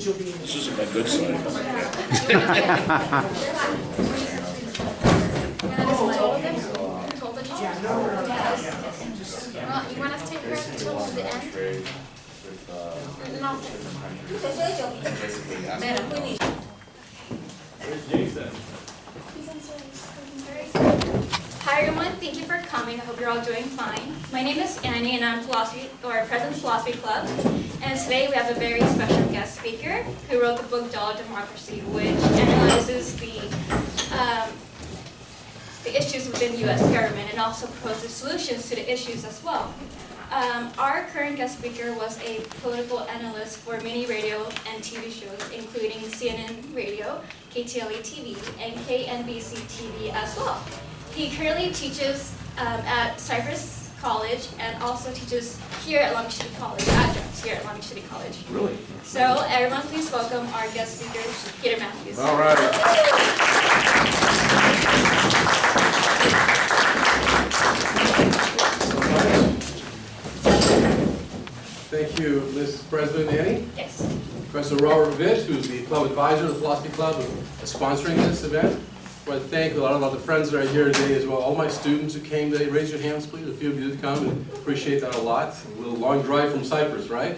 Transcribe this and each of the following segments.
This isn't my good side. You want us to take her until the end? No. Hi everyone, thank you for coming. I hope you're all doing fine. My name is Annie and I'm president of the Philosophy Club. And today we have a very special guest speaker who wrote the book Dollar Democracy, which analyzes the issues within the U.S. government and also proposes solutions to the issues as well. Our current guest speaker was a political analyst for many radio and TV shows, including CNN Radio, KTLA TV, and KNBC TV as well. He currently teaches at Cypress College and also teaches here at Long Beach City College, adjuncts here at Long Beach City College. Really? So everyone please welcome our guest speaker, Peter Mathews. All right. Thank you, Ms. President Annie. Yes. Professor Robert Vitt, who's the club advisor of the Philosophy Club, is sponsoring this event. I want to thank a lot of the friends that are here today as well. All my students who came today, raise your hands please. A few of you did come and appreciate that a lot. A little long drive from Cypress, right?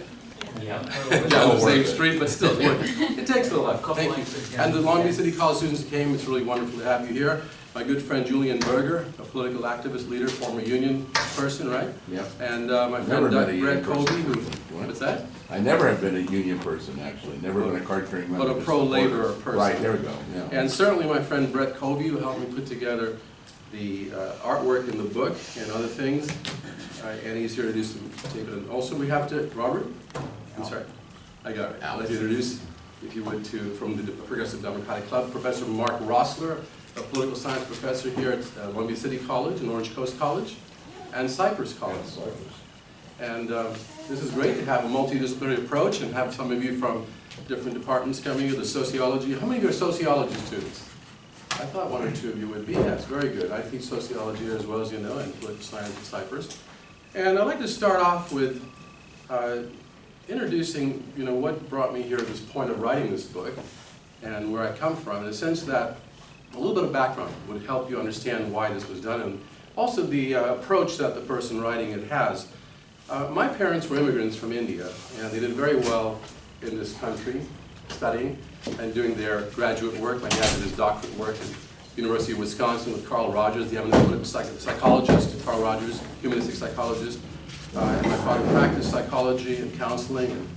Yeah. Down the same street, but still, it takes a lot. Thank you. And the Long Beach City College students who came, it's really wonderful to have you here. My good friend Julian Berger, a political activist leader, former union person, right? Yeah. And my friend Brett Covey, who, what's that? I never have been a union person, actually. Never been a card-carrying member. But a pro-labor person. Right, there we go. Yeah. And certainly my friend Brett Covey, who helped me put together the artwork in the book and other things. And he's here to do some tape. And also we have to, Robert? I'm sorry. I got it. I'll let you introduce, if you would, from the Progressive Democratic Club, Professor Mark Rossler, a political science professor here at Long Beach City College and Orange Coast College, and Cypress College. And this is great to have a multidisciplinary approach and have some of you from different departments coming here, the sociology. How many of you are sociology students? I thought one or two of you would be. That's very good. I teach sociology here as well, as you know, and political science at Cypress. And I'd like to start off with introducing, what brought me here to this point of writing this book and where I come from, in the sense that a little bit of background would help you understand why this was done and also the approach that the person writing it has. My parents were immigrants from India, and they did very well in this country, studying and doing their graduate work. My dad did his doctorate work at the University of Wisconsin with Carl Rogers, the eminent psychologist, Carl Rogers, humanistic psychologist. And my father practiced psychology and counseling and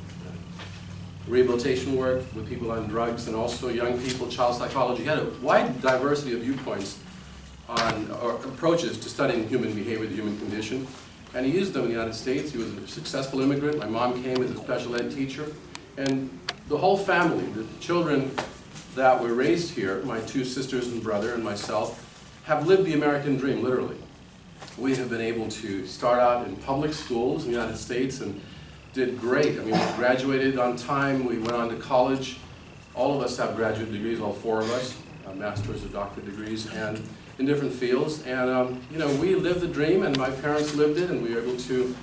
rehabilitation work with people on drugs and also young people, child psychology. He had a wide diversity of viewpoints on or approaches to studying human behavior, the human condition. And he used them in the United States. He was a successful immigrant. My mom came as a special ed teacher. And the whole family, the children that were raised here, my two sisters and brother and myself, have lived the American dream, literally. We have been able to start out in public schools in the United States and did great. I mean, we graduated on time. We went on to college. All of us have graduate degrees, all four of us, master's or doctorate degrees, and in different fields. And, we lived the dream, and my parents lived it, and we were able to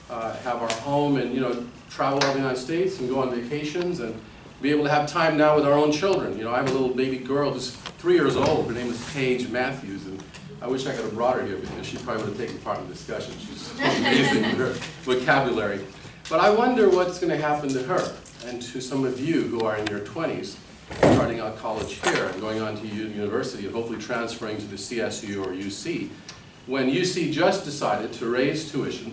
have our home and, travel all the United States and go on vacations and be able to have time now with our own children. I have a little baby girl who's 3 years old. Her name is Paige Mathews, and I wish I could have brought her here because she probably would have taken part in the discussion. She's amazing with her vocabulary. But I wonder what's going to happen to her and to some of you who are in your 20s, starting out college here and going on to university and hopefully transferring to the CSU or UC. When UC just decided to raise tuition,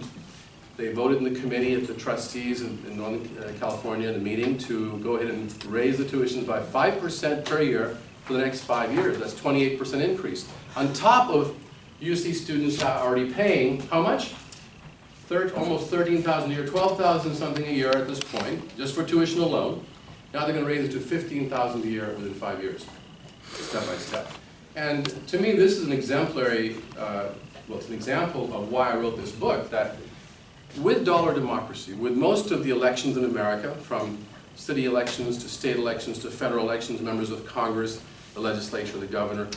they voted in the committee at the trustees in Northern California in a meeting to go ahead and raise the tuitions by 5% per year for the next 5 years. That's 28% increase. On top of UC students are already paying, how much? Almost $13,000 a year, $12,000 something a year at this point, just for tuition alone. Now they're going to raise it to $15,000 a year within 5 years, step by step. And to me, this is an exemplary, it's an example of why I wrote this book, that with dollar democracy, with most of the elections in America, from city elections to state elections to federal elections, members of Congress, the legislature, the governor,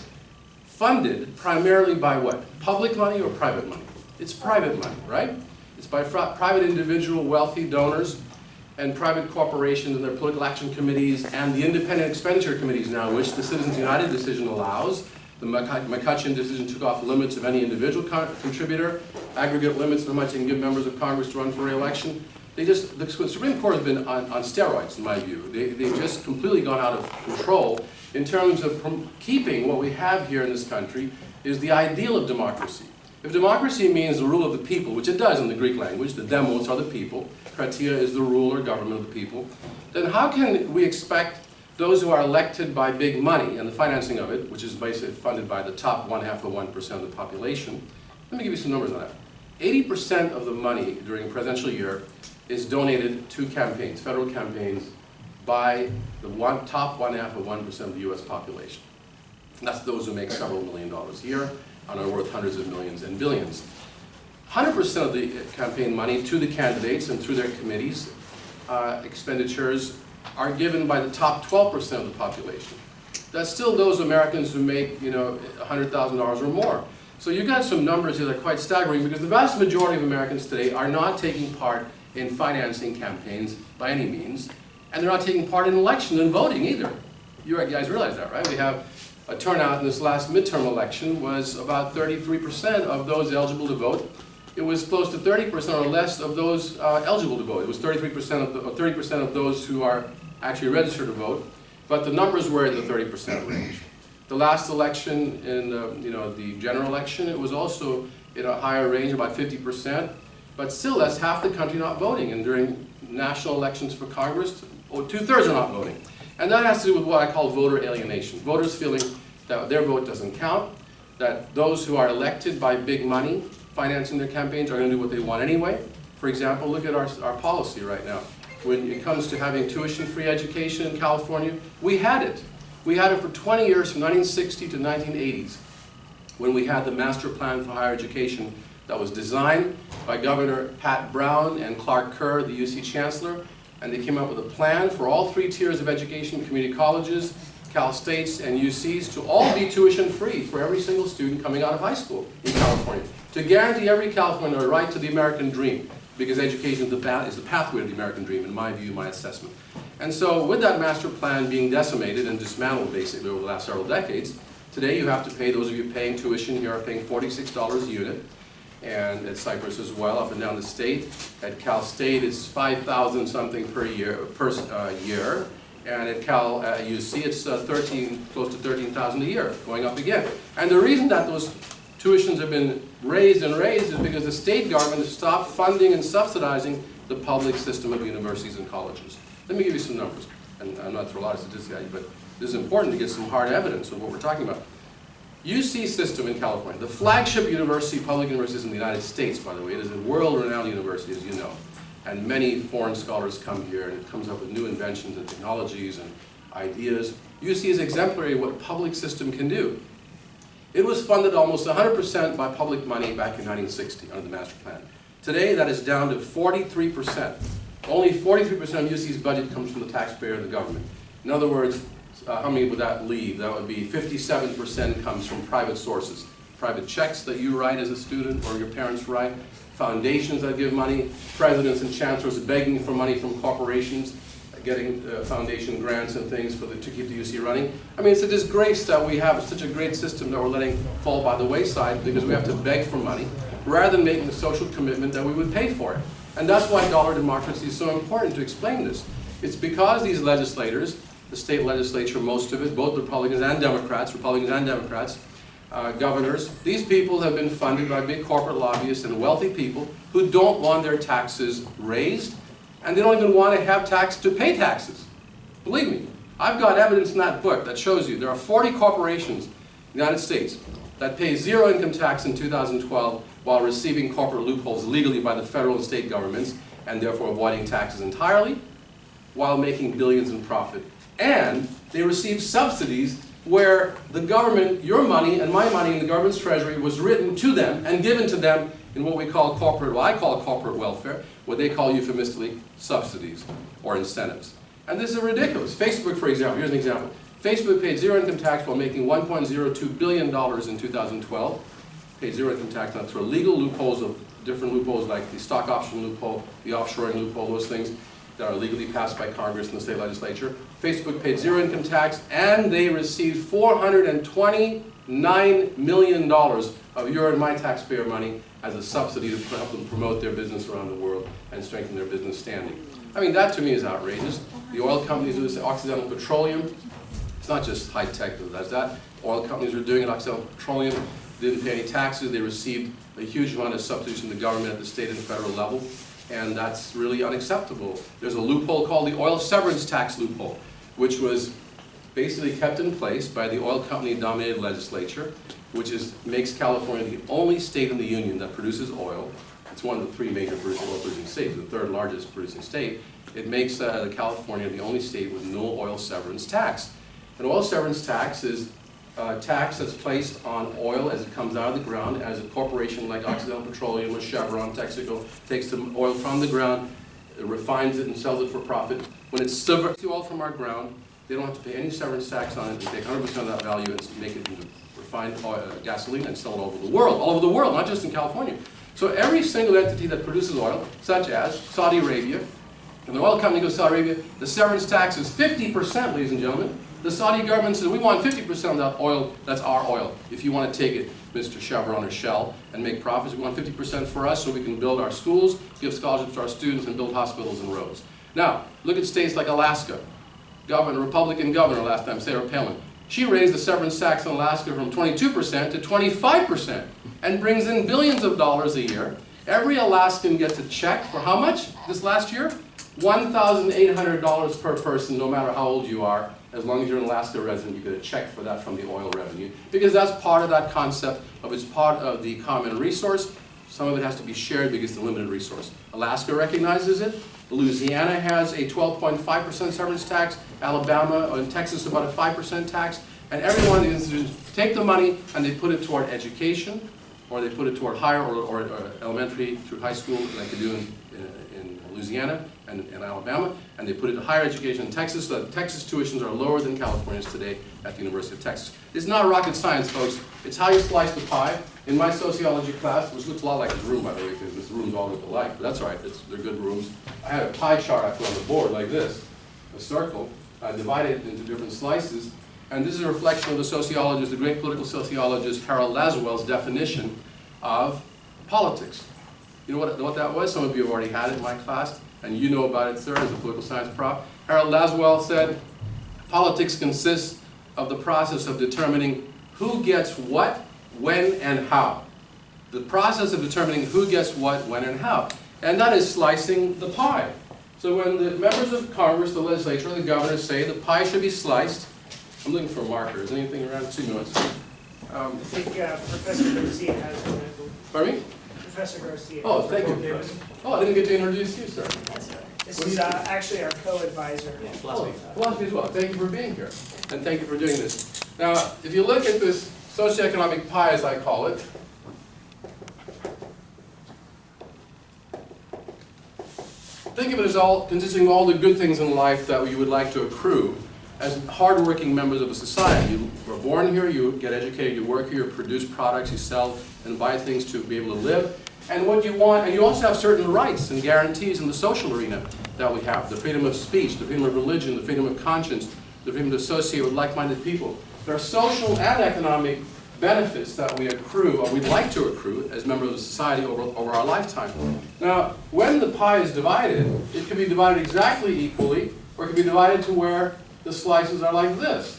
funded primarily by what? Public money or private money? It's private money, right? It's by private individual wealthy donors. and private corporations and their political action committees and the independent expenditure committees now, which the Citizens United decision allows. The McCutcheon decision took off limits of any individual contributor, aggregate limits of how much you can give members of Congress to run for re-election. The Supreme Court has been on steroids, in my view. They've just completely gone out of control in terms of keeping what we have here in this country is the ideal of democracy. If democracy means the rule of the people, which it does in the Greek language, the demos are the people, kratia is the rule or government of the people, then how can we expect those who are elected by big money and the financing of it, which is basically funded by the top 0.5% of the population, let me give you some numbers on that. 80% of the money during a presidential year is donated to campaigns, federal campaigns, by the top 0.5% of the US population. And that's those who make several $1 million a year and are worth hundreds of millions and billions. 100% of the campaign money to the candidates and through their committees, expenditures are given by the top 12% of the population. That's still those Americans who make, $100,000 or more. So you've got some numbers here that are quite staggering because the vast majority of Americans today are not taking part in financing campaigns by any means, and they're not taking part in elections and voting either. You guys realize that, right? We have a turnout in this last midterm election was about 33% of those eligible to vote. It was close to 30% or less of those eligible to vote. It was 33% of 30% of those who are actually registered to vote, but the numbers were in the 30% range. The last election, in the general election, it was also in a higher range, about 50%, but still that's half the country not voting. And during national elections for Congress, 2/3 are not voting. And that has to do with what I call voter alienation. Voters feeling that their vote doesn't count, that those who are elected by big money financing their campaigns are going to do what they want anyway. For example, look at our policy right now. When it comes to having tuition-free education in California, we had it. We had it for 20 years, from 1960 to 1980s, when we had the Master Plan for Higher Education that was designed by Governor Pat Brown and Clark Kerr, the UC Chancellor, and they came up with a plan for all 3 tiers of education, community colleges, Cal States, and UCs to all be tuition-free for every single student coming out of high school in California, to guarantee every Californian a right to the American dream, because education is the pathway to the American dream, in my view, my assessment. And so with that master plan being decimated and dismantled basically over the last several decades, today you have to pay, those of you paying tuition here are paying $46 a unit, and at Cypress as well, up and down the state. At Cal State, it's $5,000 something per year, and at Cal UC, it's close to $13,000 a year, going up again. And the reason that those tuitions have been raised is because the state government has stopped funding and subsidizing the public system of universities and colleges. Let me give you some numbers, and I'm not throwing a lot of statistics at you, but this is important to get some hard evidence of what we're talking about. UC system in California, the flagship university, public universities in the United States, by the way. It is a world-renowned university, as you know. And many foreign scholars come here, and it comes up with new inventions and technologies and ideas. UC is exemplary of what a public system can do. It was funded almost 100% by public money back in 1960 under the master plan. Today, that is down to 43%. Only 43% of UC's budget comes from the taxpayer and the government. In other words, how many would that leave? That would be 57% comes from private sources. Private checks that you write as a student or your parents write, foundations that give money, presidents and chancellors begging for money from corporations, getting foundation grants and things to keep the UC running. I mean, it's a disgrace that we have such a great system that we're letting fall by the wayside because we have to beg for money rather than making the social commitment that we would pay for it. And that's why dollar democracy is so important to explain this. It's because these legislators, the state legislature, most of it, both Republicans and Democrats, governors, these people have been funded by big corporate lobbyists and wealthy people who don't want their taxes raised, and they don't even want to have to pay taxes. Believe me, I've got evidence in that book that shows you there are 40 corporations in the United States that pay 0 income tax in 2012 while receiving corporate loopholes legally by the federal and state governments and therefore avoiding taxes entirely while making billions in profit. And they receive subsidies where the government, your money and my money in the government's treasury was written to them and given to them in what we call corporate, what I call corporate welfare, what they call euphemistically subsidies or incentives. And this is ridiculous. Facebook, for example, here's an example. Facebook paid 0 income tax while making $1.02 billion in 2012. Paid 0 income tax now through legal loopholes of different loopholes like the stock option loophole, the offshoring loophole, those things. that are legally passed by Congress and the state legislature. Facebook paid zero income tax, and they received $429 million of your and my taxpayer money as a subsidy to help them promote their business around the world and strengthen their business standing. I mean, that to me is outrageous. The oil companies do this, Occidental Petroleum. It's not just high tech that does that. Oil companies are doing it. Occidental Petroleum didn't pay any taxes. They received a huge amount of subsidies from the government at the state and federal level, and that's really unacceptable. There's a loophole called the oil severance tax loophole, which was basically kept in place by the oil company-dominated legislature, which makes California the only state in the union that produces oil. It's one of the 3 major oil-producing states, the 3rd largest producing state. It makes California the only state with no oil severance tax. An oil severance tax is a tax that's placed on oil as it comes out of the ground, as a corporation like Occidental Petroleum or Chevron, Texaco, takes the oil from the ground, refines it and sells it for profit. When it severs the oil from our ground, they don't have to pay any severance tax on it. They take 100% of that value and make it into refined gasoline and sell it all over the world, not just in California. So every single entity that produces oil, such as Saudi Arabia, and the oil company goes to Saudi Arabia, the severance tax is 50%, ladies and gentlemen. The Saudi government says, we want 50% of that oil, that's our oil. If you want to take it, Mr. Chevron or Shell, and make profits, we want 50% for us so we can build our schools, give scholarships to our students, and build hospitals and roads. Now, look at states like Alaska. Republican governor last time, Sarah Palin. She raised the severance tax in Alaska from 22% to 25% and brings in billions of dollars a year. Every Alaskan gets a check for how much this last year? $1,800 per person, no matter how old you are. As long as you're an Alaska resident, you get a check for that from the oil revenue. Because that's part of that concept of it's part of the common resource. Some of it has to be shared because it's a limited resource. Alaska recognizes it. Louisiana has a 12.5% severance tax. Alabama and Texas about a 5% tax. And every one of these institutions take the money and they put it toward education, or they put it toward higher or elementary through high school, like they do in Louisiana and Alabama, and they put it to higher education in Texas, so that Texas tuitions are lower than California's today at the University of Texas. It's not rocket science, folks. It's how you slice the pie. In my sociology class, which looks a lot like this room, by the way, because this room's all look alike, but that's all right, they're good rooms. I had a pie chart I put on the board like this, a circle. I divided it into different slices, and this is a reflection of the sociologist, the great political sociologist Harold Laswell's definition of politics. You know what that was? Some of you have already had it in my class, and you know about it, sir, as a political science prof. Harold Laswell said, politics consists of the process of determining who gets what, when, and how. The process of determining who gets what, when, and how. And that is slicing the pie. So when the members of Congress, the legislature, the governors say the pie should be sliced, I'm looking for markers. Anything around 2 minutes? I think Professor Garcia has one. Pardon me? Professor Garcia. Oh, thank you. Oh, I didn't get to introduce you, sir. This is actually our co-advisor. Philosophy as well. Thank you for being here. And thank you for doing this. Now, if you look at this socioeconomic pie, as I call it, think of it as all consisting of all the good things in life that you would like to accrue as hardworking members of a society. You were born here, you get educated, you work here, you produce products, you sell and buy things to be able to live. And what you want, and you also have certain rights and guarantees in the social arena that we have. The freedom of speech, the freedom of religion, the freedom of conscience, the freedom to associate with like-minded people. There are social and economic benefits that we accrue, or we'd like to accrue, as members of society over our lifetime. Now, when the pie is divided, it can be divided exactly equally, or it can be divided to where the slices are like this.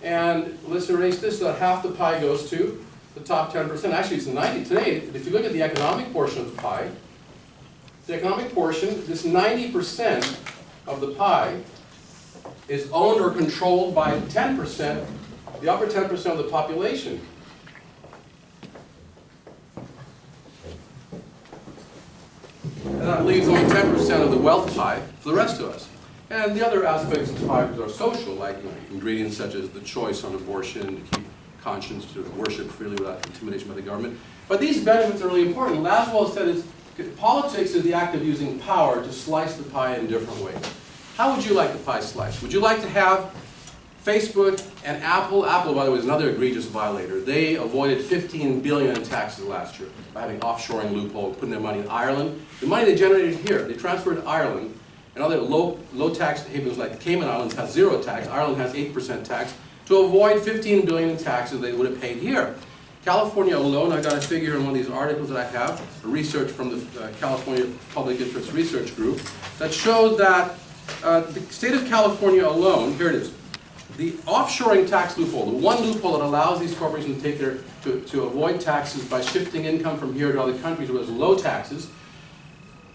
And let's erase this so that half the pie goes to the top 10%. Actually, it's 90 today. If you look at the economic portion of the pie, the economic portion, this 90% of the pie is owned or controlled by 10%, the upper 10% of the population. And that leaves only 10% of the wealth pie for the rest of us. And the other aspects of the pie are social, like ingredients such as the choice on abortion, to keep conscience, to worship freely without intimidation by the government. But these benefits are really important. Laswell said politics is the act of using power to slice the pie in different ways. How would you like the pie sliced? Would you like to have Facebook and Apple? Apple, by the way, is another egregious violator. They avoided $15 billion in taxes last year by having offshoring loophole, putting their money in Ireland. The money they generated here, they transferred to Ireland, and other low tax havens like the Cayman Islands has 0 tax, Ireland has 8% tax, to avoid $15 billion in taxes they would have paid here. California alone, I got a figure in one of these articles that I have, research from the California Public Interest Research Group, that showed that the state of California alone, here it is, the offshoring tax loophole, the one loophole that allows these corporations to take to avoid taxes by shifting income from here to other countries where there's low taxes.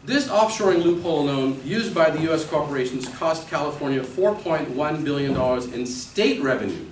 This offshoring loophole alone, used by the U.S. corporations, cost California $4.1 billion in state revenue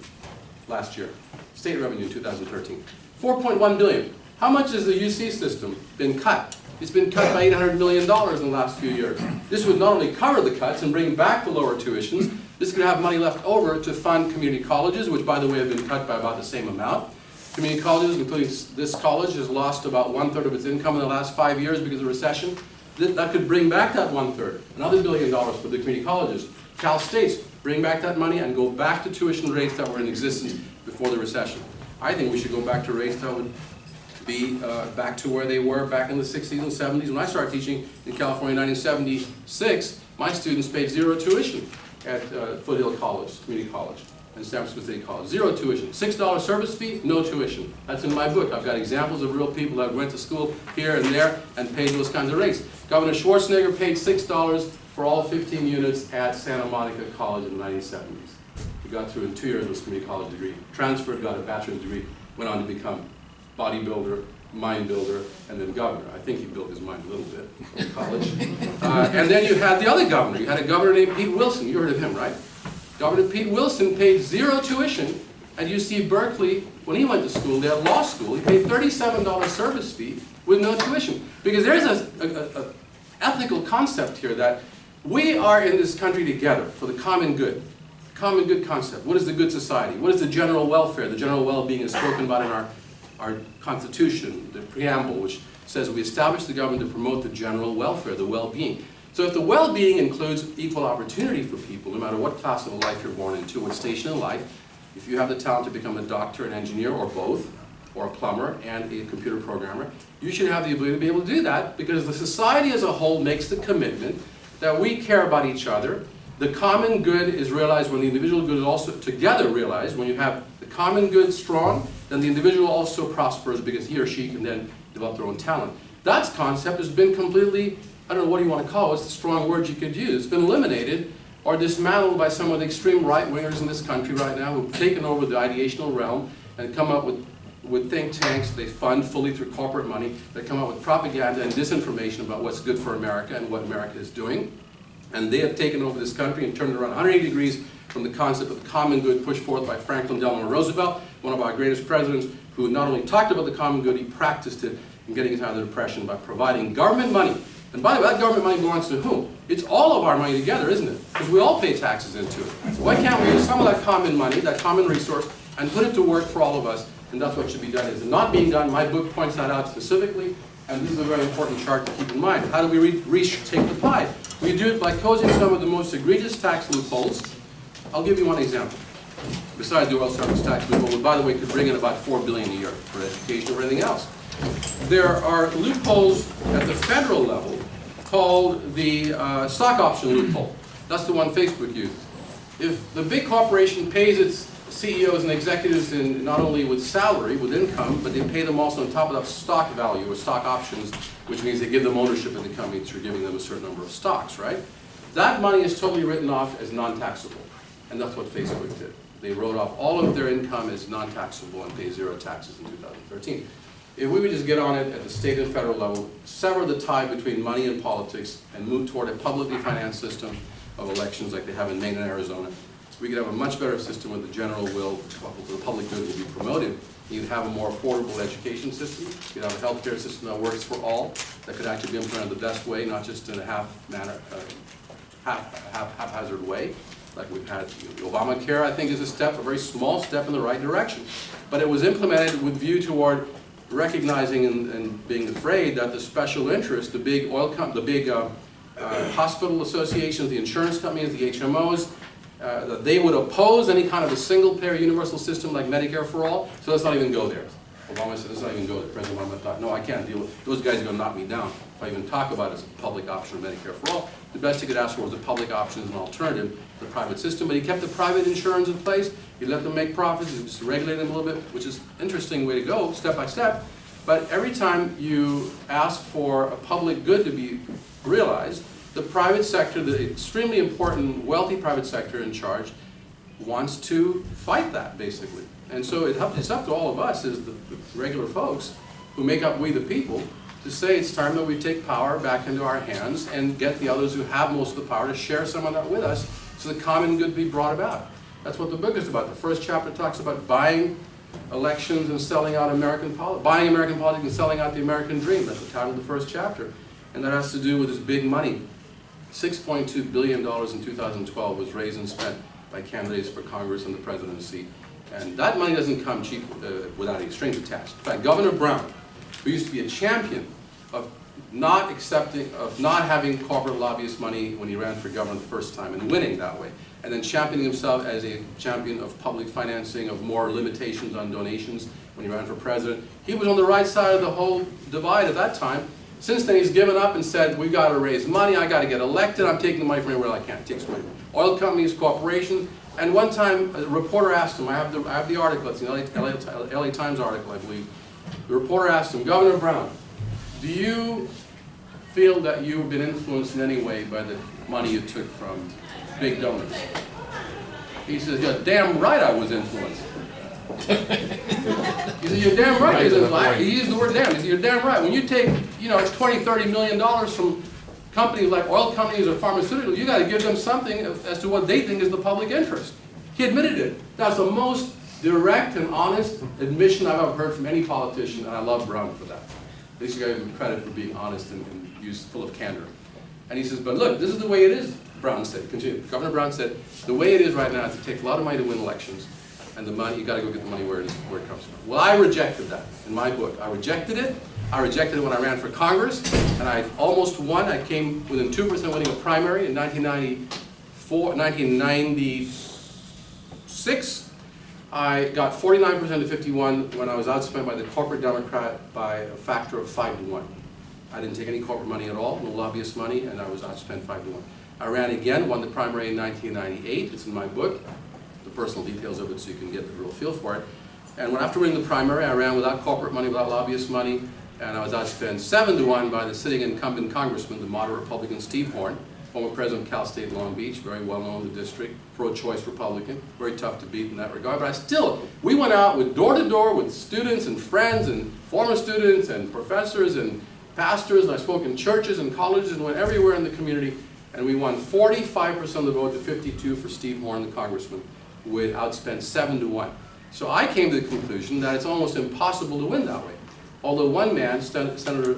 last year. State revenue in 2013. $4.1 billion. How much has the UC system been cut? It's been cut by $800 million in the last few years. This would not only cover the cuts and bring back the lower tuitions, this could have money left over to fund community colleges, which by the way have been cut by about the same amount. Community colleges, including this college, has lost about 1/3 of its income in the last 5 years because of recession. That could bring back that 1/3, another $1 billion for the community colleges. Cal States, bring back that money and go back to tuition rates that were in existence before the recession. I think we should go back to rates that would be back to where they were back in the 60s and 70s. When I started teaching in California in 1976, my students paid 0 tuition at Foothill College, Community College, and San Francisco State College. 0 tuition. $6 service fee, no tuition. That's in my book. I've got examples of real people that went to school here and there and paid those kinds of rates. Governor Schwarzenegger paid $6 for all 15 units at Santa Monica College in the 1970s. He got through in 2 years with his community college degree. Transferred, got a bachelor's degree, went on to become bodybuilder, mind builder, and then governor. I think he built his mind a little bit in college. And then you had the other governor. You had a governor named Pete Wilson. You heard of him, right? Governor Pete Wilson paid 0 tuition at UC Berkeley when he went to school. They had law school. He paid $37 service fee with no tuition. Because there's an ethical concept here that we are in this country together for the common good. The common good concept. What is the good society? What is the general welfare? The general well-being is spoken about in our Constitution, the preamble, which says we establish the government to promote the general welfare, the well-being. So if the well-being includes equal opportunity for people, no matter what class of life you're born into, what station in life, if you have the talent to become a doctor, an engineer, or both, or a plumber and a computer programmer, you should have the ability to be able to do that because the society as a whole makes the commitment that we care about each other. The common good is realized when the individual good is also together realized. When you have the common good strong, then the individual also prospers because he or she can then develop their own talent. That concept has been completely, I don't know what do you want to call it, it's a strong word you could use. It's been eliminated or dismantled by some of the extreme right-wingers in this country right now who've taken over the ideational realm and come up with think tanks they fund fully through corporate money that come up with propaganda and disinformation about what's good for America and what America is doing. And they have taken over this country and turned it around 180 degrees from the concept of the common good pushed forth by Franklin Delano Roosevelt, one of our greatest presidents, who not only talked about the common good, he practiced it in getting us out of the Depression by providing government money. And by the way, that government money belongs to whom? It's all of our money together, isn't it? Because we all pay taxes into it. So why can't we use some of that common money, that common resource, and put it to work for all of us? And that's what should be done. It's not being done. My book points that out specifically, and this is a very important chart to keep in mind. How do we retake the pie? We do it by closing some of the most egregious tax loopholes. I'll give you one example. Besides the oil service tax loophole, which by the way could bring in about $4 billion a year for education or anything else. There are loopholes at the federal level called the stock option loophole. That's the one Facebook uses. If the big corporation pays its CEOs and executives in not only with salary, with income, but they pay them also on top of that stock value or stock options, which means they give them ownership in the company through giving them a certain number of stocks, right? That money is totally written off as non-taxable. And that's what Facebook did. They wrote off all of their income as non-taxable and paid 0 taxes in 2013. If we would just get on it at the state and federal level, sever the tie between money and politics, and move toward a publicly financed system of elections like they have in Maine and Arizona, we could have a much better system where the general will, the public good will be promoted. You'd have a more affordable education system. You'd have a healthcare system that works for all, that could actually be implemented the best way, not just in a haphazard way, like we've had. Obamacare, I think, is a very small step in the right direction. But it was implemented with view toward recognizing and being afraid that the special interest, the big hospital associations, the insurance companies, the HMOs, that they would oppose any kind of a single-payer universal system like Medicare for all, so let's not even go there. Obama said, let's not even go there. President Obama thought, no, I can't deal with, those guys are going to knock me down if I even talk about it as a public option of Medicare for all. The best he could ask for was a public option as an alternative to the private system, but he kept the private insurance in place. He let them make profits, he just regulated them a little bit, which is an interesting way to go, step by step. But every time you ask for a public good to be realized, the private sector, the extremely important, wealthy private sector in charge, wants to fight that, basically. And so it's up to all of us as the regular folks who make up we the people to say it's time that we take power back into our hands and get the others who have most of the power to share some of that with us so the common good be brought about. That's what the book is about. The first chapter talks about buying elections and selling out American politics, buying American politics and selling out the American dream. That's the title of the first chapter. And that has to do with this big money. $6.2 billion in 2012 was raised and spent by candidates for Congress and the presidency. And that money doesn't come cheap without any strings attached. In fact, Governor Brown, who used to be a champion of not having corporate lobbyist money when he ran for governor the first time and winning that way, and then championing himself as a champion of public financing, of more limitations on donations when he ran for president. He was on the right side of the whole divide at that time. Since then, he's given up and said, we've got to raise money, I got to get elected, I'm taking the money from anywhere I can. Take some money. Oil companies, corporations, and one time a reporter asked him, I have the article, it's an LA Times article, I believe. The reporter asked him, Governor Brown, do you feel that you've been influenced in any way by the money you took from big donors? He says, yeah, damn right I was influenced. He said, you're damn right. He used the word damn. He said, you're damn right. When you take, it's $20, $30 million from companies like oil companies or pharmaceuticals, you got to give them something as to what they think is the public interest. He admitted it. That's the most direct and honest admission I've ever heard from any politician, and I love Brown for that. At least you got to give him credit for being honest and full of candor. And he says, but look, this is the way it is, Brown said. Continue. Governor Brown said, the way it is right now is to take a lot of money to win elections, and the money, you got to go get the money where it comes from. Well, I rejected that in my book. I rejected it. I rejected it when I ran for Congress, and I almost won. I came within 2% winning a primary in 1996. I got 49% to 51 when I was outspent by the corporate Democrat by a factor of 5 to 1. I didn't take any corporate money at all, no lobbyist money, and I was outspent 5 to 1. I ran again, won the primary in 1998. It's in my book, the personal details of it, so you can get the real feel for it. And after winning the primary, I ran without corporate money, without lobbyist money, and I was outspent 7 to 1 by the sitting incumbent congressman, the moderate Republican Steve Horn, former president of Cal State Long Beach, very well known in the district, pro-choice Republican, very tough to beat in that regard. But we went out with door-to-door with students and friends and former students and professors and pastors, and I spoke in churches and colleges and went everywhere in the community, and we won 45% of the vote to 52 for Steve Horn, the congressman, who had outspent 7 to 1. So I came to the conclusion that it's almost impossible to win that way. Although one man, Senator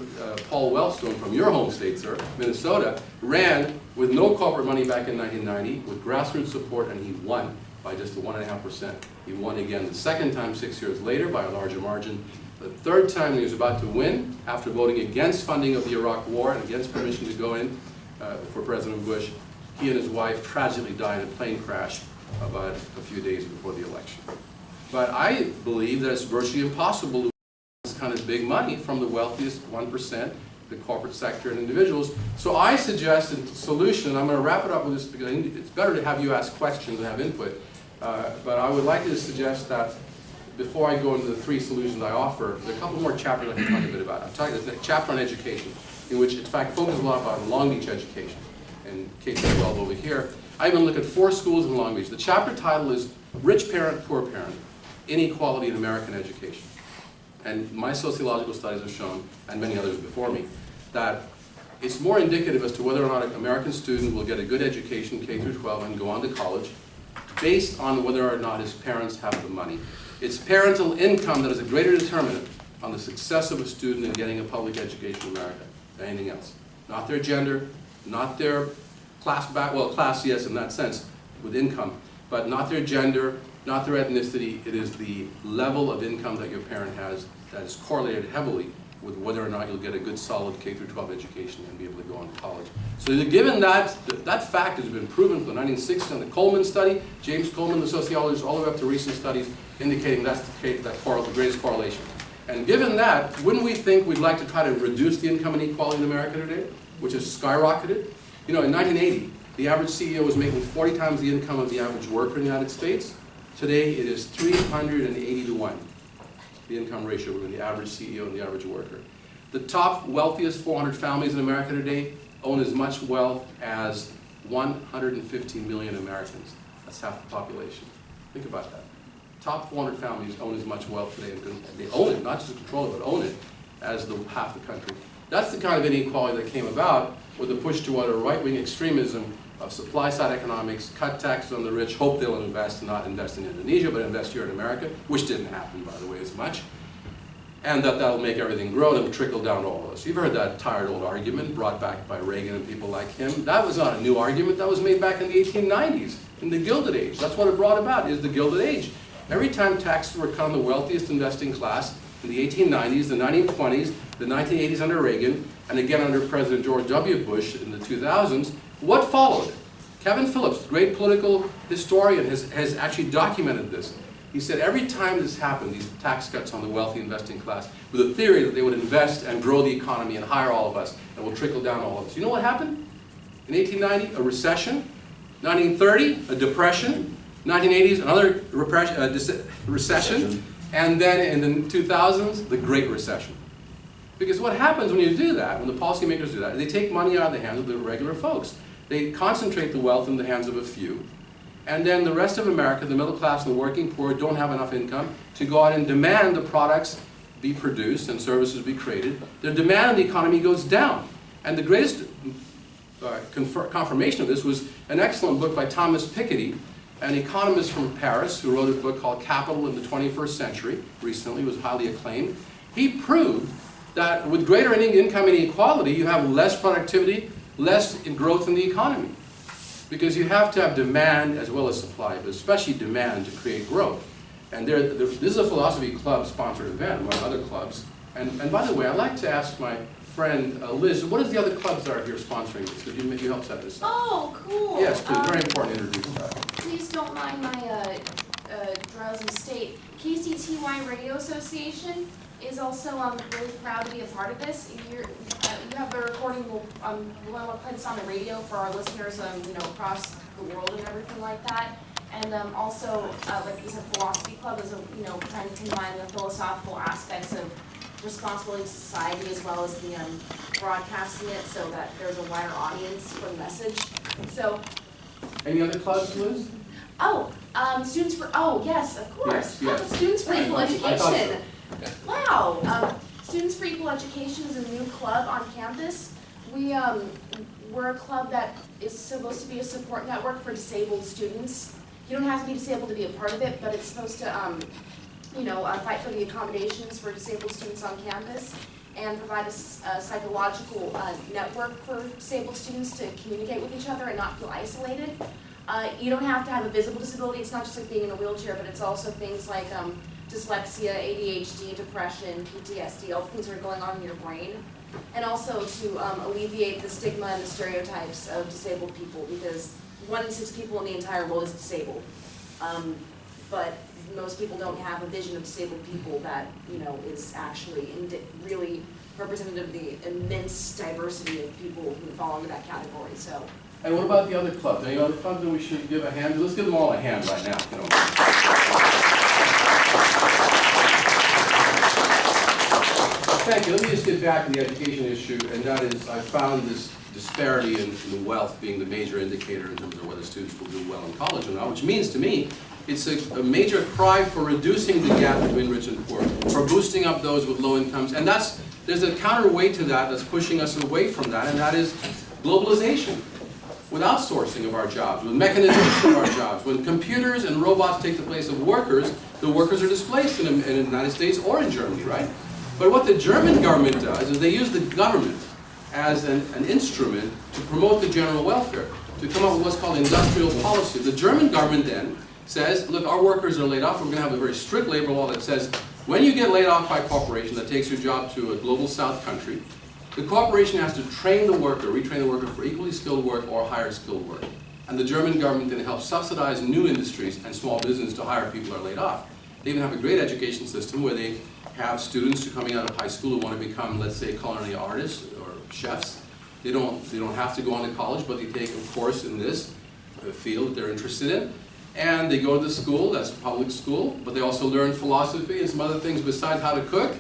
Paul Wellstone from your home state, sir, Minnesota, ran with no corporate money back in 1990 with grassroots support, and he won by just 1.5%. He won again the second time 6 years later by a larger margin. The third time he was about to win, after voting against funding of the Iraq War and against permission to go in for President Bush, he and his wife tragically died in a plane crash about a few days before the election. But I believe that it's virtually impossible to this kind of big money from the wealthiest 1%, the corporate sector and individuals. So I suggest a solution, and I'm going to wrap it up with this because it's better to have you ask questions and have input, but I would like to suggest that before I go into the 3 solutions I offer, there's a couple more chapters I can talk a bit about. I'm talking about a chapter on education, in which in fact focuses a lot about Long Beach education, and K-12 over here. I even look at 4 schools in Long Beach. The chapter title is Rich Parent, Poor Parent, Inequality in American Education. And my sociological studies have shown, and many others before me, that it's more indicative as to whether or not an American student will get a good education, K through 12, and go on to college, based on whether or not his parents have the money. It's parental income that is a greater determinant on the success of a student in getting a public education in America than anything else. Not their gender, not their class class, yes, in that sense, with income, but not their gender, not their ethnicity. It is the level of income that your parent has that is correlated heavily with whether or not you'll get a good, solid K through 12 education and be able to go on to college. So given that fact has been proven from the 1960s in the Coleman study, James Coleman, the sociologist, all the way up to recent studies indicating that's the greatest correlation. And given that, wouldn't we think we'd like to try to reduce the income inequality in America today, which has skyrocketed? You know, in 1980, the average CEO was making 40 times the income of the average worker in the United States. Today, it is 380 to 1, the income ratio between the average CEO and the average worker. The top wealthiest 400 families in America today own as much wealth as 150 million Americans. That's half the population. Think about that. Top 400 families own as much wealth today, and they own it, not just control it, but own it, as the half the country. That's the kind of inequality that came about with the push toward a right-wing extremism of supply-side economics, cut taxes on the rich, hope they'll invest, and not invest in Indonesia, but invest here in America, which didn't happen, by the way, as much. And that'll make everything grow and trickle down to all of us. You've heard that tired old argument brought back by Reagan and people like him. That was not a new argument. That was made back in the 1890s, in the Gilded Age. That's what it brought about, is the Gilded Age. Every time taxes were cut on the wealthiest investing class, in the 1890s, the 1920s, the 1980s under Reagan, and again under President George W. Bush in the 2000s, what followed? Kevin Phillips, the great political historian, has actually documented this. He said every time this happened, these tax cuts on the wealthy investing class, with a theory that they would invest and grow the economy and hire all of us, and will trickle down all of us. You know what happened? In 1890, a recession. 1930, a depression. 1980s, another recession. And then in the 2000s, the Great Recession. Because what happens when you do that, when the policymakers do that, they take money out of the hands of the regular folks. They concentrate the wealth in the hands of a few. And then the rest of America, the middle class and the working poor, don't have enough income to go out and demand the products be produced and services be created. Their demand in the economy goes down. And the greatest confirmation of this was an excellent book by Thomas Piketty, an economist from Paris who wrote a book called Capital in the 21st Century. Recently, it was highly acclaimed. He proved that with greater income inequality, you have less productivity, less growth in the economy. Because you have to have demand as well as supply, but especially demand to create growth. And this is a Philosophy Club sponsored event, among other clubs. And by the way, I'd like to ask my friend Liz, what is the other clubs that are here sponsoring this? Could you help set this up? Oh, cool. Yes, please. Very important to introduce that. Please don't mind my drowsy state. KCTY Radio Association is also really proud to be a part of this. You have a recording. We'll want to play this on the radio for our listeners, across the world and everything like that. And also, like you said, Philosophy Club is, trying to combine the philosophical aspects of responsibility to society as well as the broadcasting it so that there's a wider audience for the message. So. Any other clubs, Liz? Students for, yes, of course. Yes. Students for Equal Education. So. Wow. Students for Equal Education is a new club on campus. We're a club that is supposed to be a support network for disabled students. You don't have to be disabled to be a part of it, but it's supposed to, fight for the accommodations for disabled students on campus and provide a psychological network for disabled students to communicate with each other and not feel isolated. You don't have to have a visible disability. It's not just like being in a wheelchair, but it's also things like dyslexia, ADHD, depression, PTSD, all the things that are going on in your brain. And also to alleviate the stigma and the stereotypes of disabled people, because 1 in 6 people in the entire world is disabled. But most people don't have a vision of disabled people that, is actually really representative of the immense diversity of people who fall into that category. So. And what about the other clubs? Any other clubs that we should give a hand to? Let's give them all a hand right now. Thank you. Let me just get back to the education issue, and that is, I found this disparity in the wealth being the major indicator in terms of whether students will do well in college or not, which means to me, it's a major cry for reducing the gap between rich and poor, for boosting up those with low incomes, and there's a counterweight to that that's pushing us away from that, and that is globalization. With outsourcing of our jobs, with mechanization of our jobs, when computers and robots take the place of workers, the workers are displaced in the United States or in Germany, right? But what the German government does is they use the government as an instrument to promote the general welfare, to come up with what's called industrial policy. The German government then says, look, our workers are laid off. We're going to have a very strict labor law that says when you get laid off by a corporation that takes your job to a global south country, the corporation has to train the worker, retrain the worker for equally skilled work or higher skilled work. And the German government then helps subsidize new industries and small business to hire people who are laid off. They even have a great education system where they have students who are coming out of high school who want to become, let's say, culinary artists or chefs. They don't have to go on to college, but they take a course in this field that they're interested in. And they go to the school, that's a public school, but they also learn philosophy and some other things besides how to cook.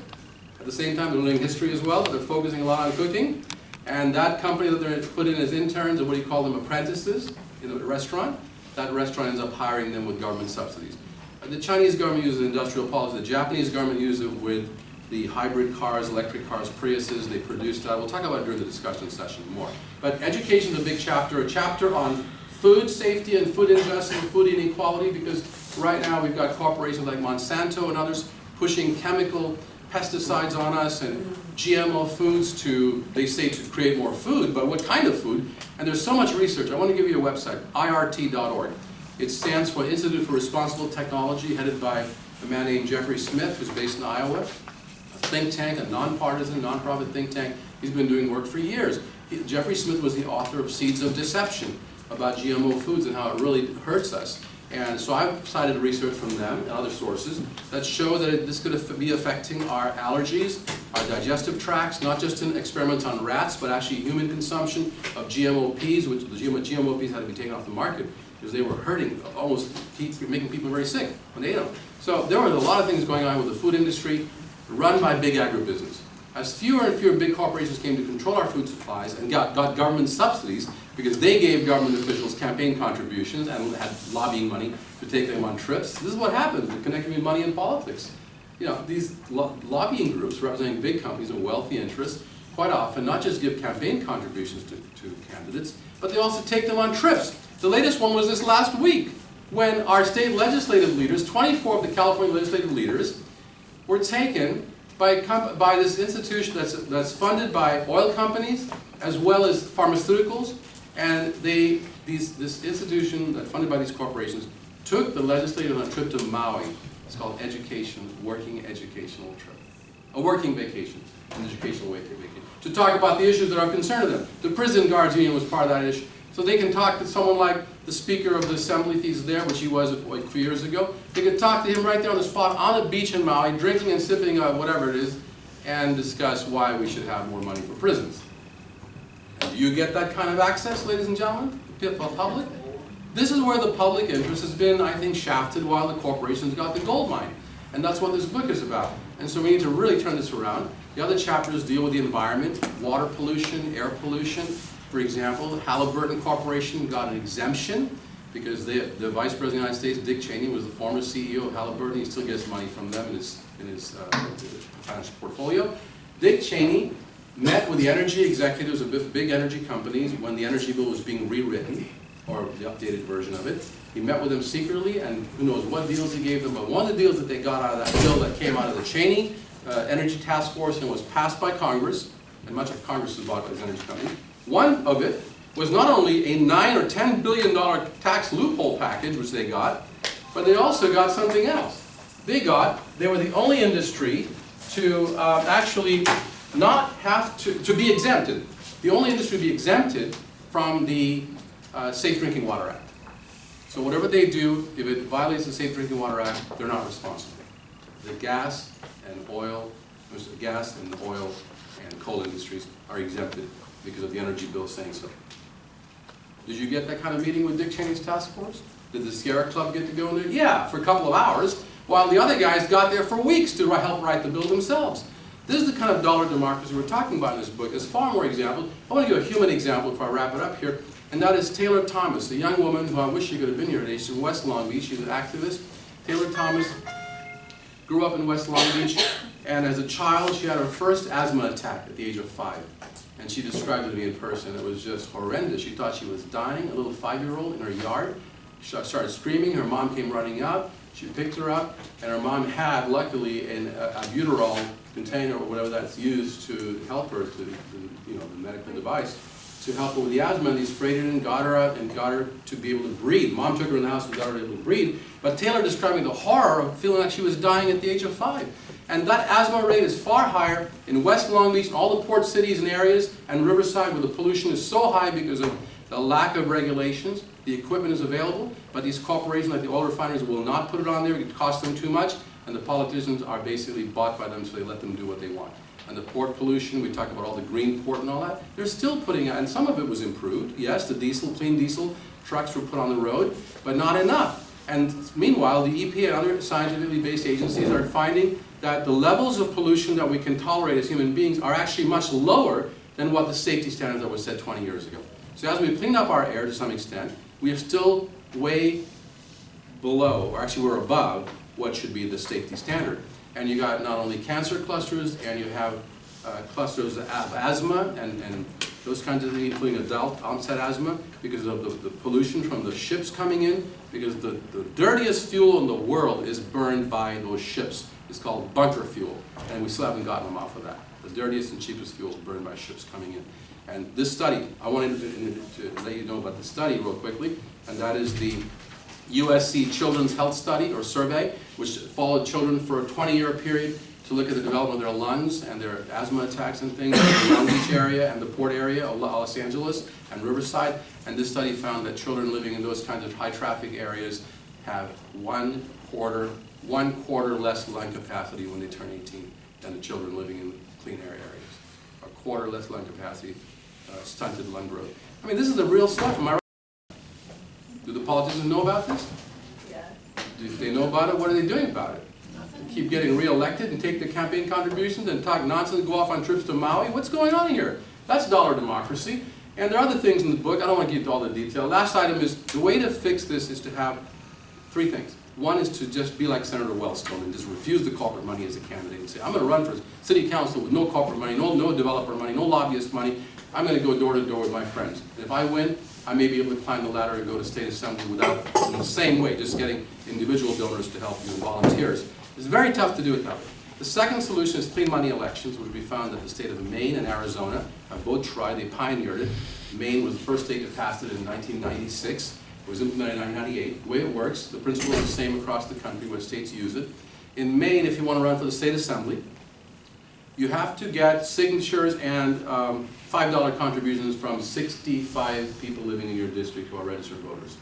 At the same time, they're learning history as well, but they're focusing a lot on cooking. And that company that they're put in as interns, or what do you call them, apprentices, in a restaurant, that restaurant ends up hiring them with government subsidies. The Chinese government uses industrial policy, the Japanese government uses it with the hybrid cars, electric cars, Priuses, they produce that. We'll talk about it during the discussion session more. But education is a big chapter, a chapter on food safety and food injustice and food inequality, because right now we've got corporations like Monsanto and others pushing chemical pesticides on us and GMO foods to, they say, to create more food, but what kind of food? And there's so much research. I want to give you a website, IRT.org. It stands for Institute for Responsible Technology, headed by a man named Jeffrey Smith, who's based in Iowa. A think tank, a nonpartisan, nonprofit think tank. He's been doing work for years. Jeffrey Smith was the author of Seeds of Deception about GMO foods and how it really hurts us. And so I've cited research from them and other sources that show that this could be affecting our allergies, our digestive tracts, not just in experiments on rats, but actually human consumption of GMO peas, which the GMO peas had to be taken off the market because they were hurting, almost making people very sick when they ate them. So there were a lot of things going on with the food industry run by big agribusiness. As fewer and fewer big corporations came to control our food supplies and got government subsidies, because they gave government officials campaign contributions and had lobbying money to take them on trips. This is what happens with connecting with money in politics. You know, these lobbying groups representing big companies and wealthy interests quite often not just give campaign contributions to candidates, but they also take them on trips. The latest one was this last week, when our state legislative leaders, 24 of the California legislative leaders, were taken by this institution that's funded by oil companies as well as pharmaceuticals. And this institution that's funded by these corporations took the legislature on a trip to Maui. It's called working educational trip. A working vacation, an educational vacation, to talk about the issues that are of concern to them. The prison guards union was part of that issue. So they can talk to someone like the Speaker of the Assembly, if he's there, which he was like a few years ago. They could talk to him right there on the spot on the beach in Maui, drinking and sipping whatever it is, and discuss why we should have more money for prisons. Do you get that kind of access, ladies and gentlemen, the public? This is where the public interest has been, I think, shafted while the corporations got the gold mine. And that's what this book is about. And so we need to really turn this around. The other chapters deal with the environment, water pollution, air pollution. For example, Halliburton Corporation got an exemption because the Vice President of the United States, Dick Cheney, was the former CEO of Halliburton. He still gets money from them in his financial portfolio. Dick Cheney met with the energy executives of big energy companies when the energy bill was being rewritten, or the updated version of it. He met with them secretly, and who knows what deals he gave them, but one of the deals that they got out of that bill that came out of the Cheney Energy Task Force and was passed by Congress, and much of Congress was bought by these energy companies, one of it was not only a $9 or $10 billion tax loophole package, which they got, but they also got something else. They were the only industry to actually not have to be exempted. The only industry to be exempted from the Safe Drinking Water Act. So whatever they do, if it violates the Safe Drinking Water Act, they're not responsible. The gas and oil and coal industries are exempted because of the energy bill saying so. Did you get that kind of meeting with Dick Cheney's task force? Did the Sierra Club get to go in there? Yeah, for a couple of hours, while the other guys got there for weeks to help write the bill themselves. This is the kind of dollar democracy we're talking about in this book. There's far more examples. I want to give a human example before I wrap it up here, and that is Taylor Thomas, a young woman who I wish she could have been here today. She's in West Long Beach. She's an activist. Taylor Thomas grew up in West Long Beach, and as a child, she had her first asthma attack at the age of 5. And she described it to me in person. It was just horrendous. She thought she was dying, a little 5-year-old in her yard. She started screaming. Her mom came running out. She picked her up, and her mom had, luckily, a albuterol container or whatever that's used to help her, the medical device, to help her with the asthma. And they sprayed it in, got her out, and got her to be able to breathe. Mom took her in the house and got her able to breathe. But Taylor described me the horror of feeling like she was dying at the age of 5. And that asthma rate is far higher in West Long Beach and all the port cities and areas, and Riverside, where the pollution is so high because of the lack of regulations. The equipment is available, but these corporations like the oil refineries will not put it on there. It costs them too much. and the politicians are basically bought by them, so they let them do what they want. And the port pollution, we talk about all the green port and all that, they're still putting out, and some of it was improved. Yes, the clean diesel trucks were put on the road, but not enough. And meanwhile, the EPA and other scientifically based agencies are finding that the levels of pollution that we can tolerate as human beings are actually much lower than what the safety standards that were set 20 years ago. So as we clean up our air to some extent, we are still way below, or actually we're above, what should be the safety standard. And you got not only cancer clusters, and you have clusters of asthma and those kinds of things, including adult onset asthma, because of the pollution from the ships coming in, because the dirtiest fuel in the world is burned by those ships. It's called bunker fuel, and we still haven't gotten them off of that. The dirtiest and cheapest fuel is burned by ships coming in. And this study, I wanted to let you know about the study real quickly, and that is the USC Children's Health Study or Survey, which followed children for a 20-year period to look at the development of their lungs and their asthma attacks and things in the Long Beach area and the port area of Los Angeles and Riverside. And this study found that children living in those kinds of high traffic areas have one quarter less lung capacity when they turn 18 than the children living in clean air areas. A quarter less lung capacity, stunted lung growth. I mean, this is the real stuff, am I right? Do the politicians know about this? Yeah. If they know about it, what are they doing about it? They keep getting re-elected and take the campaign contributions and talk nonsense, go off on trips to Maui? What's going on here? That's dollar democracy. And there are other things in the book. I don't want to get into all the detail. Last item is, the way to fix this is to have three things. One is to just be like Senator Wellstone and just refuse the corporate money as a candidate and say, I'm going to run for city council with no corporate money, no developer money, no lobbyist money. I'm going to go door to door with my friends. And if I win, I may be able to climb the ladder and go to state assembly without, in the same way, just getting individual donors to help you and volunteers. It's very tough to do it that way. The second solution is clean money elections, which we found that the state of Maine and Arizona have both tried. They pioneered it. Maine was the first state to pass it in 1996. It was implemented in 1998. The way it works, the principle is the same across the country where states use it. In Maine, if you want to run for the state assembly, you have to get signatures and $5 contributions from 65 people living in your district who are registered voters.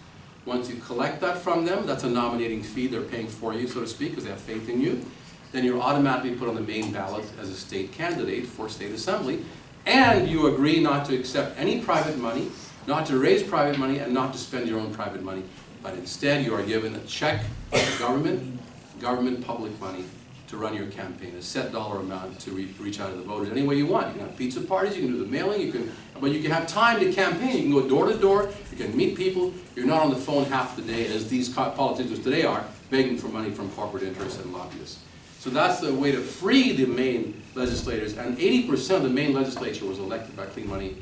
Once you collect that from them, that's a nominating fee they're paying for you, so to speak, because they have faith in you. Then you're automatically put on the Maine ballot as a state candidate for state assembly. And you agree not to accept any private money, not to raise private money, and not to spend your own private money. But instead, you are given a check from government public money to run your campaign, a set dollar amount to reach out to the voters any way you want. You can have pizza parties, you can do the mailing, but you can have time to campaign. You can go door to door, you can meet people. You're not on the phone half the day, as these politicians today are, begging for money from corporate interests and lobbyists. So that's the way to free the Maine legislators, and 80% of the Maine legislature was elected by clean money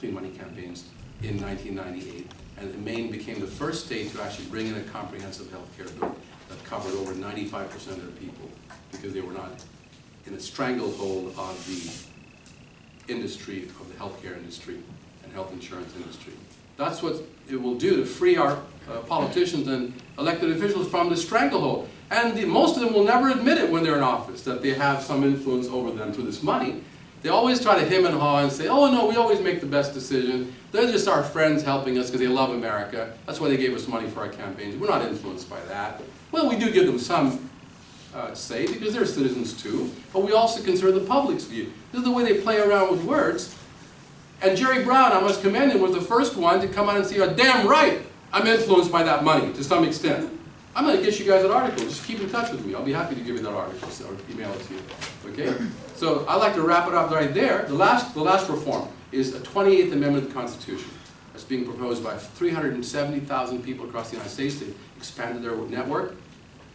campaigns in 1998. And Maine became the first state to actually bring in a comprehensive health care bill that covered over 95% of their people, because they were not in a stranglehold of the industry, of the healthcare industry and health insurance industry. That's what it will do to free our politicians and elected officials from the stranglehold. And most of them will never admit it when they're in office, that they have some influence over them through this money. They always try to hem and haw and say, oh no, we always make the best decision. They're just our friends helping us because they love America. That's why they gave us money for our campaigns. We're not influenced by that. Well, we do give them some say, because they're citizens too, but we also consider the public's view. This is the way they play around with words. And Jerry Brown, I must commend him, was the first one to come out and say, oh, damn right, I'm influenced by that money to some extent. I'm going to get you guys an article. Just keep in touch with me. I'll be happy to give you that article or email it to you. Okay? So I'd like to wrap it up right there. The last reform is a 28th Amendment to the Constitution. That's being proposed by 370,000 people across the United States. They expanded their network.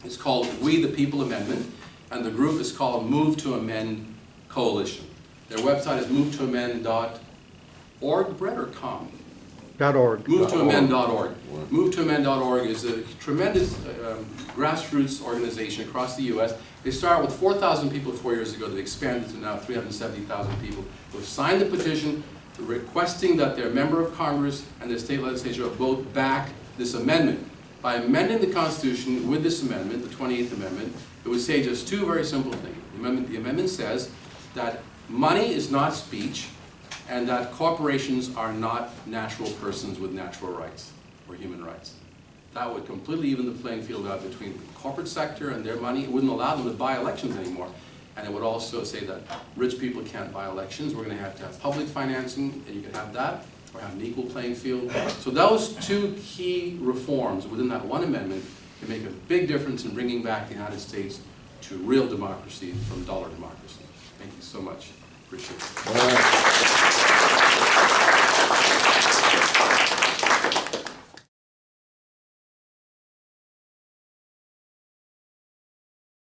It's called We the People Amendment, and the group is called Move to Amend Coalition. Their website is movetoamend.org, Brett, or com? .org. Movetoamend.org. Movetoamend.org is a tremendous grassroots organization across the U.S. They started with 4,000 people 4 years ago. They've expanded to now 370,000 people who have signed the petition requesting that their member of Congress and their state legislature both back this amendment. By amending the Constitution with this amendment, the 28th Amendment, it would say just two very simple things. The amendment says that money is not speech, and that corporations are not natural persons with natural rights or human rights. That would completely even the playing field out between the corporate sector and their money. It wouldn't allow them to buy elections anymore. And it would also say that rich people can't buy elections. We're going to have public financing, and you can have that, or have an equal playing field. So those two key reforms within that one amendment can make a big difference in bringing back the United States to real democracy from dollar democracy. Thank you so much. Appreciate it.